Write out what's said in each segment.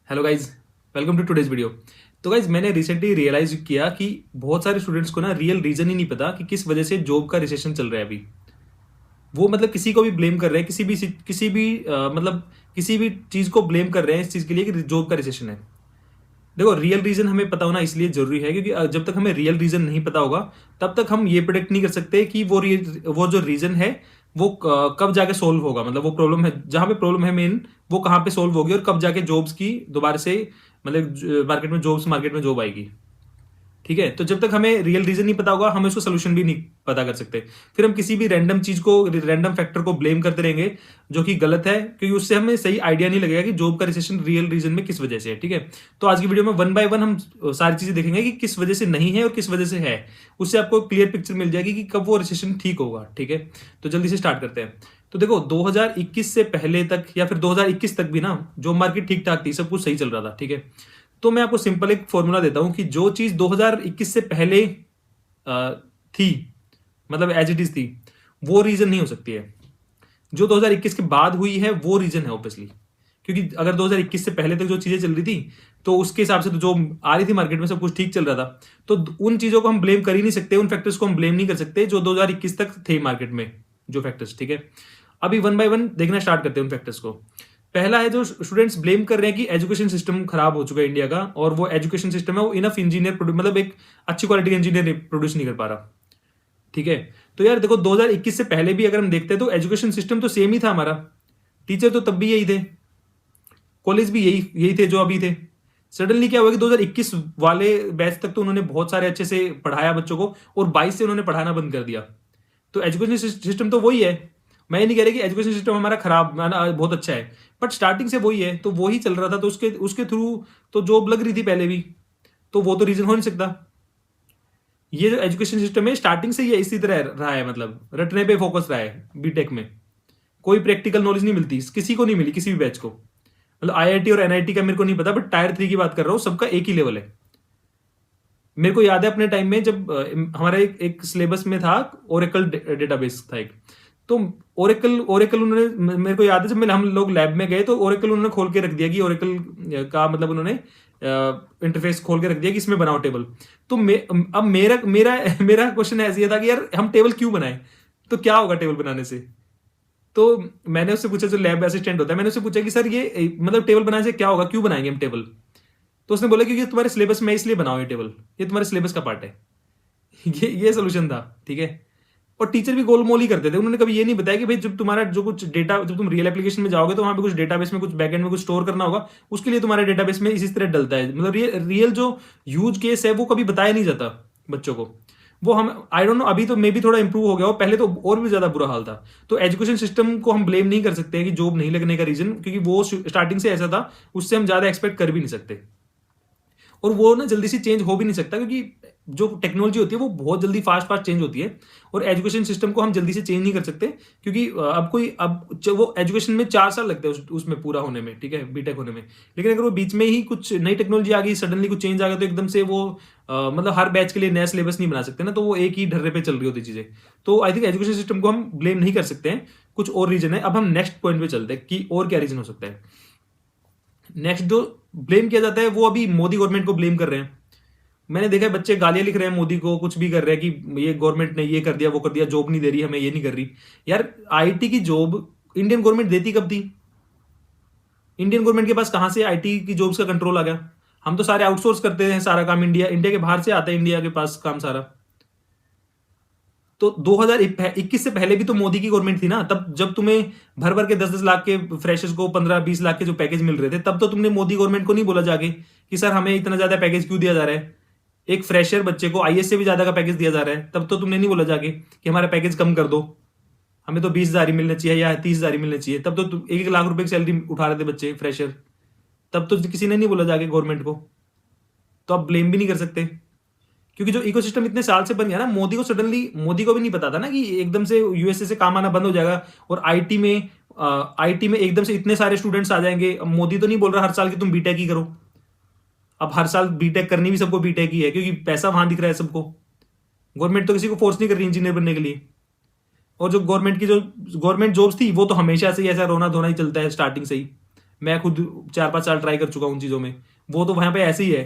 Hello guys, welcome to today's video. तो guys मैंने recently realise किया कि बहुत सारे स्टूडेंट्स को ना रियल रीजन ही नहीं पता कि किस वजह से जॉब का रिसेशन चल रहा है अभी। वो मतलब किसी को भी ब्लेम कर रहे हैं, मतलब किसी भी चीज को ब्लेम कर रहे हैं इस चीज के लिए कि जॉब का रिसेशन है। देखो, रियल रीजन हमें पता होना इसलिए जरूरी है क्योंकि जब तक हमें रियल रीजन नहीं पता होगा तब तक हम ये प्रिडिक्ट नहीं कर सकते कि वो जो रीजन है वो कब जाके सोल्व होगा। मतलब वो प्रॉब्लम है, जहां पे प्रॉब्लम है मेन, वो कहाँ पे सोल्व होगी और कब जाके जॉब्स की दोबारा से मतलब मार्केट में जॉब आएगी। ठीक है, तो जब तक हमें रियल रीजन नहीं पता होगा हम उसको सोल्यूशन भी नहीं पता कर सकते। फिर हम किसी भी रैंडम चीज को, रैंडम फैक्टर को ब्लेम करते रहेंगे, जो कि गलत है क्योंकि उससे हमें सही आइडिया नहीं लगेगा कि जॉब का रिसेशन रियल रीजन में किस वजह से है। ठीक है, तो आज की वीडियो में वन बाय वन हम सारी चीजें देखेंगे कि किस वजह से नहीं है और किस वजह से है। उससे आपको क्लियर पिक्चर मिल जाएगी कि कब वो रिसेशन ठीक होगा। ठीक है, तो जल्दी से स्टार्ट करते हैं। तो देखो, 2021 से पहले तक या फिर 2021 तक भी ना जॉब मार्केट ठीक ठाक थी, सब कुछ सही चल रहा था। ठीक है, तो मैं आपको सिंपल एक फॉर्मूला देता हूं कि जो चीज 2021 से पहले थी, मतलब एज इट इज थी, वो रीजन नहीं हो सकती है। जो 2021 के बाद हुई है वो रीजन है ऑब्वियसली। क्योंकि अगर 2021 से पहले तक जो चीजें चल रही थी तो उसके हिसाब से तो जो आ रही थी मार्केट में सब कुछ ठीक चल रहा था, तो उन चीजों को हम ब्लेम कर ही नहीं सकते, उन फैक्टर्स को हम ब्लेम नहीं कर सकते जो 2021 तक थे मार्केट में, जो फैक्टर्स। ठीक है, अभी वन बाय वन देखना स्टार्ट करते हैं उन फैक्टर्स को। पहला है, जो स्टूडेंट्स ब्लेम कर रहे हैं कि एजुकेशन सिस्टम खराब हो चुका है इंडिया का, और वो एजुकेशन सिस्टम है वो इनफ इंजीनियर मतलब एक अच्छी क्वालिटी का इंजीनियर प्रोड्यूस नहीं कर पा रहा। ठीक है, तो यार देखो, 2021 से पहले भी अगर हम देखते हैं तो एजुकेशन सिस्टम तो सेम ही था हमारा। टीचर तो तब भी यही थे, कॉलेज भी यही यही थे जो अभी थे। सडनली क्या हुआ कि 2021 वाले बैच तक तो उन्होंने बहुत सारे अच्छे से पढ़ाया बच्चों को, और 22 से उन्होंने पढ़ाना बंद कर दिया। तो एजुकेशन सिस्टम तो वही है। मैं ये नहीं कह रहा कि एजुकेशन सिस्टम हमारा खराब बहुत अच्छा है, बट स्टार्टिंग से वही है, तो वही चल रहा था, तो उसके उसके थ्रू तो जॉब लग रही थी पहले भी, तो वो तो रीजन हो नहीं सकता। ये जो एजुकेशन सिस्टम है स्टार्टिंग से ये इसी तरह रहा है, मतलब रटने पे फोकस रहा है। बीटेक में कोई प्रैक्टिकल नॉलेज नहीं मिलती, किसी को नहीं मिली, किसी भी बैच को। मतलब आईआईटी और एनआईटी का मेरे को नहीं पता, बट टायर 3 की बात कर रहा हूं, सबका एक ही लेवल है। मेरे को याद है अपने टाइम में जब हमारा एक सिलेबस में था, ओरेकल डेटाबेस था एक। तो ओरेकल ओरेकल उन्होंने, मेरे को याद है जब हम लोग लैब में गए तो ओरेकल उन्होंने खोल के रख दिया कि ओरेकल का मतलब उन्होंने इंटरफेस खोल के रख दिया कि इसमें बनाओ टेबल। तो अब मेरा मेरा मेरा क्वेश्चन ऐसे ही था कि यार हम टेबल क्यों बनाए, तो क्या होगा टेबल बनाने से। तो मैंने उससे पूछा, जो लैब असिस्टेंट होता है, मैंने उससे पूछा कि सर ये मतलब टेबल बनाने से क्या होगा, क्यों बनाएंगे हम टेबल। तो उसने बोला क्योंकि तुम्हारे सिलेबस में इसलिए बनाओ ये टेबल, ये तुम्हारे सिलेबस का पार्ट है। ये सोल्यूशन था। ठीक है, और टीचर भी गोलमोल ही करते थे, उन्होंने कभी ये नहीं बताया कि भाई जब तुम्हारा जो कुछ डेटा, जब तुम रियल एप्लीकेशन में जाओगे तो वहां पे कुछ डेटाबेस में, कुछ बैकएंड में कुछ स्टोर करना होगा, उसके लिए तुम्हारे डेटाबेस में इसी तरह डलता है। मतलब रियल जो यूज केस है वो कभी बताया नहीं जाता बच्चों को। वो हम आई डोंट नो, अभी तो मे भी थोड़ा इंप्रूव हो गया हो, पहले तो और भी ज्यादा बुरा हाल था। तो एजुकेशन सिस्टम को हम ब्लेम नहीं कर सकते कि जॉब नहीं लगने का रीजन, क्योंकि वो स्टार्टिंग से ऐसा था, उससे हम ज्यादा एक्सपेक्ट कर भी नहीं सकते। और वो ना जल्दी से चेंज हो भी नहीं सकता, क्योंकि जो टेक्नोलॉजी होती है वो बहुत जल्दी फास्ट फास्ट चेंज होती है, और एजुकेशन सिस्टम को हम जल्दी से चेंज नहीं कर सकते, क्योंकि वो एजुकेशन में 4 साल लगते हैं उसमें पूरा होने में। ठीक है, बीटेक होने में। लेकिन अगर वो बीच में ही कुछ नई टेक्नोलॉजी आ गई, सडनली कुछ चेंज आ गया, तो एकदम से वो मतलब हर बैच के लिए नया सिलेबस नहीं बना सकते ना, तो वो एक ही ढर्रे पे चल रही होती चीजें। तो आई थिंक एजुकेशन सिस्टम को हम ब्लेम नहीं कर सकते हैं, कुछ और रीजन है। अब हम नेक्स्ट पॉइंट पे चलते हैं कि और क्या रीजन हो सकता है। नेक्स्ट जो ब्लेम किया जाता है वो अभी मोदी गवर्नमेंट को ब्लेम कर रहे हैं। मैंने देखा है बच्चे गालियां लिख रहे हैं मोदी को, कुछ भी कर रहे हैं कि ये गवर्नमेंट ने ये कर दिया, वो कर दिया, जॉब नहीं दे रही हमें, ये नहीं कर रही। यार आईटी की जॉब इंडियन गवर्नमेंट देती कब थी? इंडियन गवर्नमेंट के पास कहां से आईटी की जॉब्स का कंट्रोल आ गया? हम तो सारे आउटसोर्स करते हैं, सारा काम इंडिया इंडिया के बाहर से आता है, इंडिया के पास काम सारा। तो 2021 से पहले भी तो मोदी की गवर्नमेंट थी ना, तब जब तुम्हें भर भर के 10-10 लाख के फ्रेशर्स को 15-20 लाख के जो पैकेज मिल रहे थे, तब तो तुमने मोदी गवर्नमेंट को नहीं बोला जाके कि सर हमें इतना ज्यादा पैकेज क्यों दिया जा रहा है। एक फ्रेशर बच्चे को आईएएस से भी ज्यादा का पैकेज दिया जा रहा है, तब तो तुमने नहीं बोला जाके कि हमारा पैकेज कम कर दो, हमें तो 20,000 ही मिलना चाहिए या 30,000 ही मिलना चाहिए। तब तो 1-1 लाख रुपए की सैलरी उठा रहे थे बच्चे फ्रेशर, तब तो किसी ने नहीं बोला जाके गवर्नमेंट को। तो आप ब्लेम भी नहीं कर सकते, क्योंकि जो इकोसिस्टम इतने साल से बन गया ना, मोदी को भी नहीं पता था ना कि एकदम से यूएसए से काम आना बंद हो जाएगा, और आईटी में एकदम से इतने सारे स्टूडेंट्स आ जाएंगे। अब मोदी तो नहीं बोल रहा हर साल कि तुम बीटेक ही करो। अब हर साल बीटेक करनी भी सबको बीटेक ही है, क्योंकि पैसा वहां दिख रहा है सबको। गवर्नमेंट तो किसी को फोर्स नहीं कर रही इंजीनियर बनने के लिए। और जो गवर्नमेंट जॉब्स थी वो तो हमेशा से ही ऐसा रोना धोना ही चलता है स्टार्टिंग से ही। मैं खुद 4-5 साल ट्राई कर चुका हूँ उन चीज़ों में। वो तो वहाँ पे ऐसे ही है,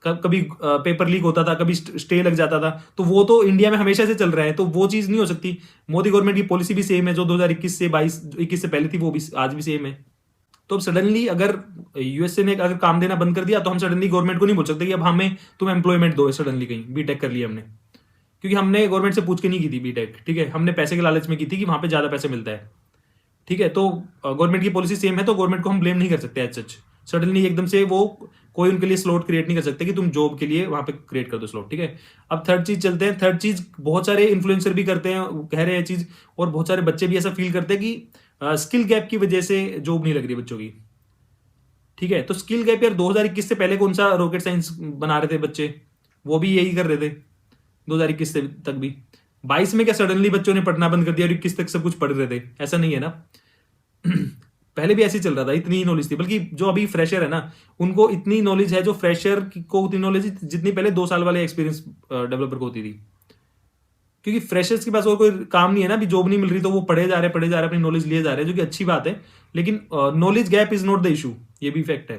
कभी पेपर लीक होता था, कभी स्टे लग जाता था, तो वो तो इंडिया में हमेशा से चल रहा है, तो वो चीज़ नहीं हो सकती। मोदी गवर्नमेंट की पॉलिसी भी सेम है, जो 2021 से 21 से पहले थी, वो भी आज भी सेम है। तो अब सडनली अगर यूएसए ने अगर काम देना बंद कर दिया, तो हम सडनली गवर्नमेंट को नहीं बोल सकते कि अब हमें तुम एम्प्लॉयमेंट दो सडनली कहीं, बीटेक कर लिया हमने, क्योंकि हमने गवर्नमेंट से पूछ के नहीं की थी बीटेक, ठीक है, हमने पैसे के लालच में की थी कि वहां पे ज्यादा पैसे मिलता है, ठीक है। तो गवर्नमेंट की पॉलिसी सेम है, तो गवर्नमेंट को हम ब्लेम नहीं कर सकते एज सच। सडनली एकदम से वो कोई उनके लिए स्लॉट क्रिएट नहीं कर सकते कि तुम जॉब के लिए वहां पे क्रिएट कर दो स्लॉट, ठीक है। अब थर्ड चीज चलते हैं। थर्ड चीज बहुत सारे इन्फ्लुएंसर भी करते हैं, कह रहे हैं चीज, और बहुत सारे बच्चे भी ऐसा फील करते हैं कि स्किल गैप की वजह से जॉब नहीं लग रही बच्चों की, ठीक है। तो स्किल गैप यार 2021 से पहले कौन सा रॉकेट साइंस बना रहे थे बच्चे, वो भी यही कर रहे थे 2021 से तक भी। 22 में क्या सडनली बच्चों ने पढ़ना बंद कर दिया और 21 तक सब कुछ पढ़ रहे थे, ऐसा नहीं है ना। पहले भी ऐसे ही चल रहा था, इतनी ही नॉलेज थी। बल्कि जो अभी फ्रेशर है ना, उनको इतनी नॉलेज है, जो फ्रेशर को उतनी नॉलेज जितनी पहले 2 साल वाले एक्सपीरियंस डेवलपर को होती थी। क्योंकि फ्रेशर्स के पास और कोई काम नहीं है ना, अभी जॉब नहीं मिल रही, तो वो पढ़े जा रहे अपनी नॉलेज लिए जा रहे हैं, जो कि अच्छी बात है। लेकिन knowledge gap is not the issue, ये भी फैक्ट है।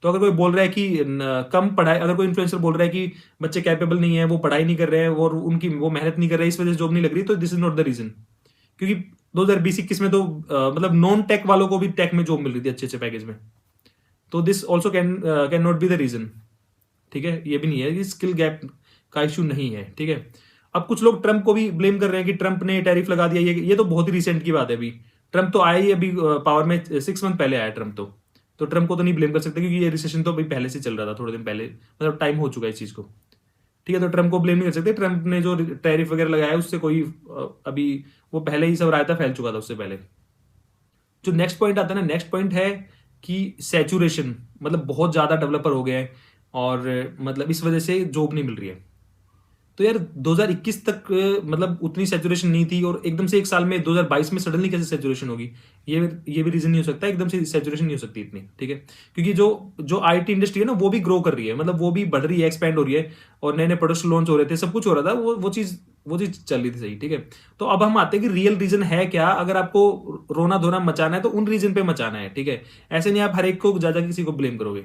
तो अगर कोई बोल रहा है कि कम पढ़ाई, अगर कोई इन्फ्लुएंसर बोल रहा है कि बच्चे कैपेबल नहीं है, वो पढ़ाई नहीं कर रहे हैं और उनकी वो मेहनत नहीं कर रहे हैं, इस वजह से जॉब नहीं लग रही, तो this is not the reason. क्योंकि 2020-21 में तो मतलब नॉन टेक वालों को भी टेक में जॉब मिल रही थी अच्छे अच्छे पैकेज में। तो this also can not be the reason, ठीक है। ये भी नहीं है कि स्किल गैप का इशू नहीं है, ठीक है। अब कुछ लोग ट्रंप को भी ब्लेम कर रहे हैं कि ट्रंप ने टैरिफ लगा दिया, ये तो बहुत ही रिसेंट की बात है। अभी ट्रंप तो आया ही अभी पावर में 6 मंथ पहले आया ट्रंप, तो ट्रंप को तो नहीं ब्लेम कर सकते, क्योंकि ये रिसेशन तो अभी पहले से चल रहा था, थोड़े दिन पहले, मतलब टाइम हो चुका है इस चीज को, ठीक है। तो ट्रंप को ब्लेम नहीं कर सकते। ट्रंप ने जो टैरिफ वगैरह लगाया है उससे कोई अभी वो पहले ही सब रायता फैल चुका था उससे पहले। जो नेक्स्ट पॉइंट आता है ना, नेक्स्ट पॉइंट है कि सैचुरेशन, मतलब बहुत ज्यादा डेवलपर हो गए हैं और मतलब इस वजह से जॉब नहीं मिल रही है। तो यार 2021 तक मतलब उतनी सैचुरेशन नहीं थी, और एकदम से एक साल में 2022 में सडनली कैसे सैचुरेशन होगी, ये भी रीजन नहीं हो सकता, एकदम से सैचुरेशन नहीं हो सकती इतनी, ठीक है। क्योंकि जो आईटी इंडस्ट्री है ना, वो भी ग्रो कर रही है, मतलब वो भी बढ़ रही है, एक्सपैंड हो रही है, और नए नए प्रोडक्ट्स लॉन्च हो रहे थे, सब कुछ हो रहा था, वो चीज चल रही थी सही, ठीक है। तो अब हम आते हैं कि रियल रीजन है क्या। अगर आपको रोना धोना मचाना है तो उन रीजन पे मचाना है, ठीक है। ऐसे नहीं आप हर एक को ज्यादा किसी को ब्लेम करोगे,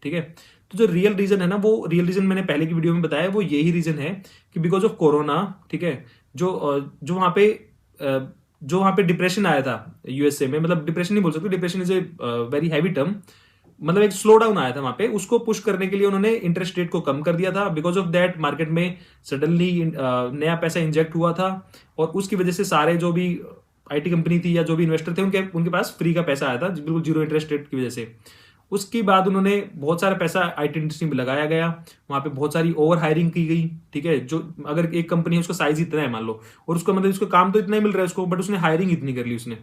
ठीक है। तो जो रियल रीजन है ना, वो रियल रीजन मैंने पहले की वीडियो में बताया, वो यही रीजन है कि बिकॉज ऑफ कोरोना, ठीक है। जो वहां पे डिप्रेशन आया था यूएसए में, मतलब डिप्रेशन नहीं बोल सकते, depression is a very heavy term, मतलब एक स्लो डाउन आया था वहां पे, उसको पुश करने के लिए उन्होंने इंटरेस्ट रेट को कम कर दिया था। बिकॉज ऑफ दैट मार्केट में सडनली नया पैसा इंजेक्ट हुआ था, और उसकी वजह से सारे जो भी आईटी कंपनी थी या जो भी इन्वेस्टर थे, उनके पास फ्री का पैसा आया था, बिल्कुल जीरो इंटरेस्ट रेट की वजह से। उसके बाद उन्होंने बहुत सारा पैसा आईटी इंडस्ट्री में लगाया गया, वहां पे बहुत सारी ओवर हायरिंग की गई, ठीक है। जो अगर एक कंपनी है उसका साइज इतना है मान लो, और उसका मतलब उसका काम तो इतना ही मिल रहा है उसको, बट उसने हायरिंग इतनी कर ली उसने,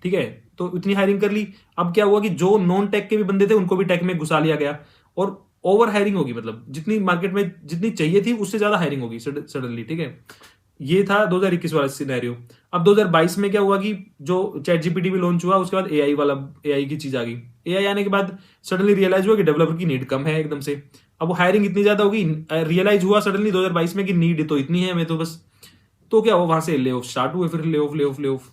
ठीक है। तो इतनी हायरिंग कर ली, अब क्या हुआ कि जो नॉन टेक के भी बंदे थे उनको भी टेक में घुसा लिया गया, और ओवर हायरिंग होगी, मतलब जितनी मार्केट में जितनी चाहिए थी उससे ज्यादा हायरिंग होगी सडनली, ठीक है। ये था 2021 वाला सिनेरियो। अब 2022 में क्या हुआ कि जो चैट जीपीटी भी लॉन्च हुआ, उसके बाद एआई की चीज आ गई। एआई आने के बाद सडनली रियलाइज हुआ कि डेवलपर की नीड कम है एकदम से, अब वो हायरिंग इतनी ज्यादा होगी, रियलाइज हुआ सडनली 2022 में कि नीड तो इतनी है, मैं तो बस, तो क्या हुआ, वहां से ले ऑफ स्टार्ट हुए, फिर ले ऑफ,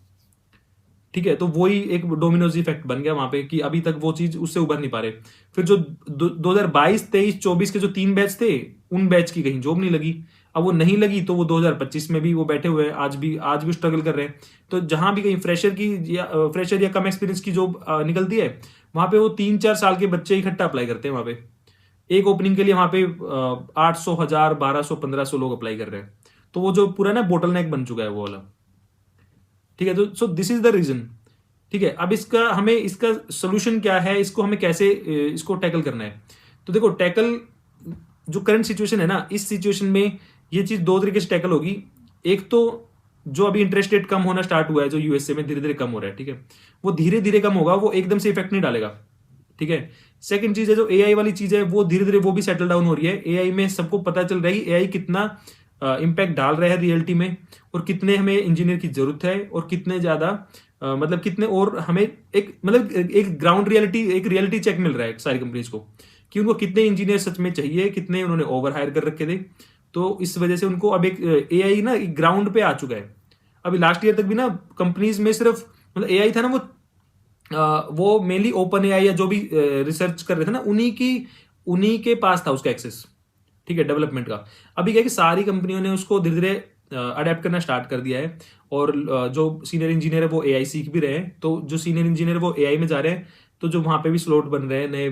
ठीक है। तो वही एक डोमिनोज इफेक्ट बन गया वहां पे कि अभी तक वो चीज उससे उभर नहीं पा रहे। फिर जो 2022, 23, 24 के जो 3 बैच थे, उन बैच की कहीं जॉब नहीं लगी। अब वो नहीं लगी तो वो 2025 में भी वो बैठे हुए हैं, आज भी स्ट्रगल कर रहे हैं। तो जहां भी कहीं फ्रेशर या कम एक्सपीरियंस की जॉब निकलती है, वहां पे वो 3-4 साल के बच्चे इकट्ठा अप्लाई करते हैं वहां पे। एक ओपनिंग के लिए वहां पे 800, 1000, 1200, 1500 लोग अप्लाई कर रहे हैं। तो वो जो पूरा ना बोटल नेक बन चुका है वो वाला, ठीक है। तो so this is the reason, ठीक है। अब इसका सोल्यूशन क्या है, इसको हमें कैसे इसको टैकल करना है। तो देखो, टैकल जो करंट सिचुएशन है ना, इस सिचुएशन में ये चीज 2 तरीके से टैकल होगी। एक तो जो अभी इंटरेस्ट रेट कम होना स्टार्ट हुआ है, जो यूएसए में धीरे धीरे कम हो रहा है, ठीक है, वो धीरे धीरे कम होगा, वो एकदम से इफेक्ट नहीं डालेगा, ठीक है। सेकंड चीज है जो एआई वाली चीज है, वो धीरे धीरे वो भी सेटल डाउन हो रही है। एआई में सबको पता चल रहा है कि एआई कितना इम्पैक्ट डाल रहा है रियलिटी में, और कितने हमें इंजीनियर की जरूरत है, और कितने ज्यादा मतलब कितने, और हमें एक ग्राउंड रियलिटी, एक रियलिटी चेक मिल रहा है सारी कंपनीज को कि उनको कितने इंजीनियर सच में चाहिए, कितने उन्होंने ओवर हायर कर रखे थे। तो इस वजह से उनको अब एक एआई ना ग्राउंड पे आ चुका है। अभी लास्ट ईयर तक भी ना कंपनीज में सिर्फ मतलब एआई था ना, वो वो मेनली ओपन एआई या जो भी रिसर्च कर रहे थे ना, उन्हीं के पास था उसका एक्सेस, ठीक है, डेवलपमेंट का। अभी क्या है कि सारी कंपनियों ने उसको धीरे धीरे अडेप्ट करना स्टार्ट कर दिया है, और जो सीनियर इंजीनियर है वो एआई सीख भी रहे हैं, तो जो सीनियर इंजीनियर वो एआई में जा रहे हैं, तो जो वहाँ पे भी स्लॉट बन रहे हैं नए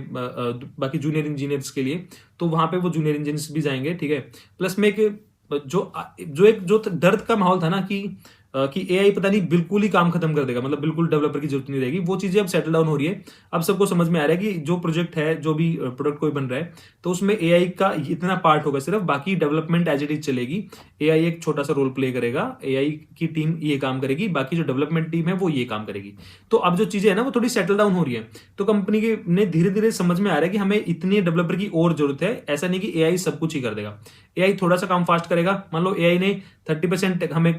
बाकी जूनियर इंजीनियर्स के लिए, तो वहाँ पे वो जूनियर इंजीनियर्स भी जाएंगे, ठीक है। प्लस में एक जो दर्द का माहौल था ना कि एआई पता नहीं बिल्कुल ही काम खत्म कर देगा, मतलब बिल्कुल डेवलपर की जरूरत नहीं रहेगी, वो चीजें अब सेटल डाउन हो रही है। अब सबको समझ में आ रहा है कि जो प्रोजेक्ट है, जो भी प्रोडक्ट कोई बन रहा है, तो उसमें एआई का इतना पार्ट होगा सिर्फ, बाकी डेवलपमेंट एज इट इज चलेगी। एआई एक छोटा सा रोल प्ले करेगा, एआई की टीम ये काम करेगी, बाकी जो डेवलपमेंट टीम है वो ये काम करेगी। तो अब जो चीजें है ना वो थोड़ी सेटल डाउन हो रही है, तो कंपनी के ने धीरे धीरे समझ में आ रहा है कि हमें इतनी डेवलपर की और जरूरत है। ऐसा नहीं कि एआई सब कुछ ही कर देगा, एआई थोड़ा सा काम फास्ट करेगा। मान लो एआई ने 30% हमें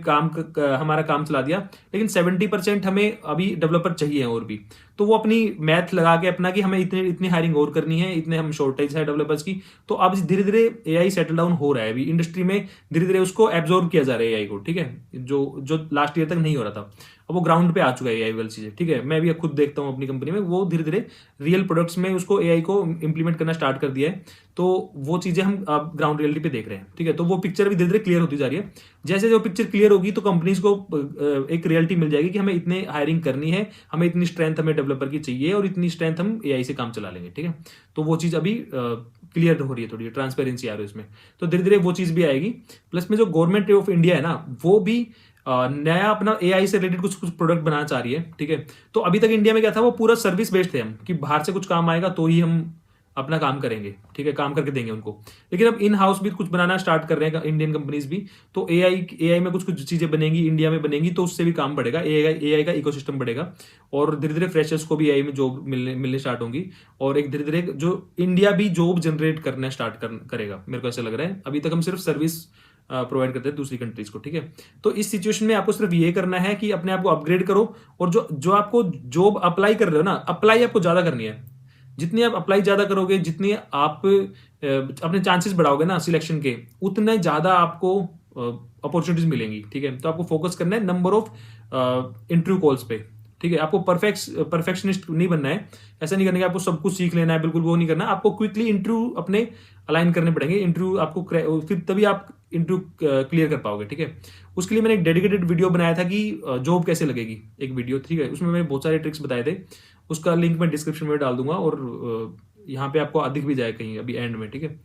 हमारा काम चला दिया, लेकिन 70% हमें अभी डेवलपर चाहिए और भी, तो वो अपनी मैथ लगा के अपना कि हमें इतनी हायरिंग और करनी है, इतने हम शॉर्टेज है डेवलपर्स की। तो अब धीरे धीरे एआई सेटल डाउन हो रहा है, अभी इंडस्ट्री में धीरे धीरे उसको एब्जॉर्ब किया जा रहा है एआई को, ठीक है, जो लास्ट ईयर तक नहीं हो रहा था, अब वो ग्राउंड पे आ चुका है एआई वाली चीजें, ठीक है। मैं भी खुद देखता हूँ अपनी कंपनी में, वो धीरे धीरे रियल प्रोडक्ट्स में उसको एआई को इंप्लीमेंट करना स्टार्ट कर दिया है, तो वो चीजें हम अब ग्राउंड रियलिटी पे देख रहे हैं, ठीक है। तो वो पिक्चर भी धीरे धीरे क्लियर होती जा रही है। जैसे जो पिक्चर क्लियर होगी तो कंपनीज को एक रियलिटी मिल जाएगी कि हमें इतने हायरिंग करनी है, हमें इतनी स्ट्रेंथ हमें डेवलपर की चाहिए, और इतनी स्ट्रेंथ हम एआई से काम चला लेंगे, ठीक है। तो वो चीज अभी क्लियर हो रही है, थोड़ी ट्रांसपेरेंसी आ रही है उसमें, तो धीरे धीरे वो चीज भी आएगी। प्लस में जो गवर्नमेंट ऑफ इंडिया है ना, वो भी नया अपना एआई से रिलेटेड कुछ प्रोडक्ट बनाना चाह रही है, ठीक है। तो अभी तक इंडिया में क्या था, वो पूरा सर्विस बेस्ड थे हम, कि बाहर से कुछ काम आएगा तो ही हम अपना काम करेंगे, ठीक है, काम करके देंगे उनको। लेकिन अब इन हाउस भी कुछ बनाना स्टार्ट कर रहे हैं इंडियन कंपनीज भी, तो एआई में कुछ कुछ चीजें बनेंगी, इंडिया में बनेंगी, तो उससे भी काम बढ़ेगा, एआई का इकोसिस्टम बढ़ेगा, और धीरे धीरे फ्रेशर्स को भी एआई में जॉब मिलने स्टार्ट होंगी, और एक धीरे धीरे जो इंडिया भी जॉब जनरेट करना स्टार्ट करेगा, मेरे को ऐसा लग रहा है। अभी तक हम सिर्फ सर्विस प्रोवाइड करते हैं दूसरी कंट्रीज को, ठीक है। तो इस सिचुएशन में आपको सिर्फ ये करना है कि अपने आप को अपग्रेड करो, और जो आपको जॉब अप्लाई कर रहे हो ना, अप्लाई आपको ज्यादा करनी है। जितनी आप अप्लाई ज्यादा करोगे, जितनी आप अपने चांसेस बढ़ाओगे ना सिलेक्शन के, उतने ज्यादा आपको अपॉर्चुनिटीज मिलेंगी, ठीक है। तो आपको फोकस करना है नंबर ऑफ इंटरव्यू कॉल्स पे, ठीक है। आपको परफेक्शनिस्ट नहीं बनना है, ऐसा नहीं करना कि आपको सब कुछ सीख लेना है, बिल्कुल वो नहीं करना। आपको क्विकली इंटरव्यू अपने अलाइन करने पड़ेंगे, इंटरव्यू आपको फिर तभी आप इंटरव्यू क्लियर कर पाओगे, ठीक है। उसके लिए मैंने एक डेडिकेटेड वीडियो बनाया था कि जॉब कैसे लगेगी, एक वीडियो, ठीक है। उसमें मैंने बहुत सारे ट्रिक्स बताए थे, उसका लिंक मैं डिस्क्रिप्शन में डाल दूंगा, और यहाँ पे आपको दिख भी जाए कहीं अभी एंड में, ठीक है।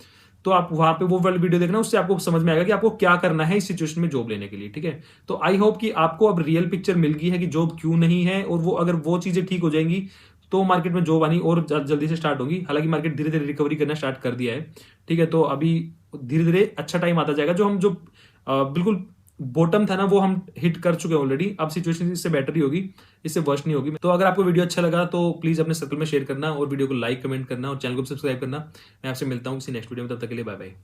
तो आप वहां पे वो वाली वीडियो देखना, उससे आपको समझ में आएगा कि आपको क्या करना है इस सिचुएशन में जॉब लेने के लिए, ठीक है। तो आई होप कि आपको अब रियल पिक्चर मिल गई है कि जॉब क्यों नहीं है, और वो अगर वो चीजें ठीक हो जाएंगी तो मार्केट में जॉब आनी और जल्दी से स्टार्ट होगी। हालांकि मार्केट धीरे धीरे रिकवरी करना स्टार्ट कर दिया है, ठीक है। तो अभी धीरे धीरे अच्छा टाइम आता जाएगा, जो बिल्कुल बॉटम था ना वो हम हिट कर चुके हैं ऑलरेडी। अब सिचुएशन इससे बेटर ही होगी, इससे वर्स्ट नहीं होगी। तो अगर आपको वीडियो अच्छा लगा तो प्लीज अपने सर्कल में शेयर करना, और वीडियो को लाइक कमेंट करना, और चैनल को सब्सक्राइब करना। मैं आपसे मिलता हूँ किसी नेक्स्ट वीडियो में, तब तक के लिए बाय बाय।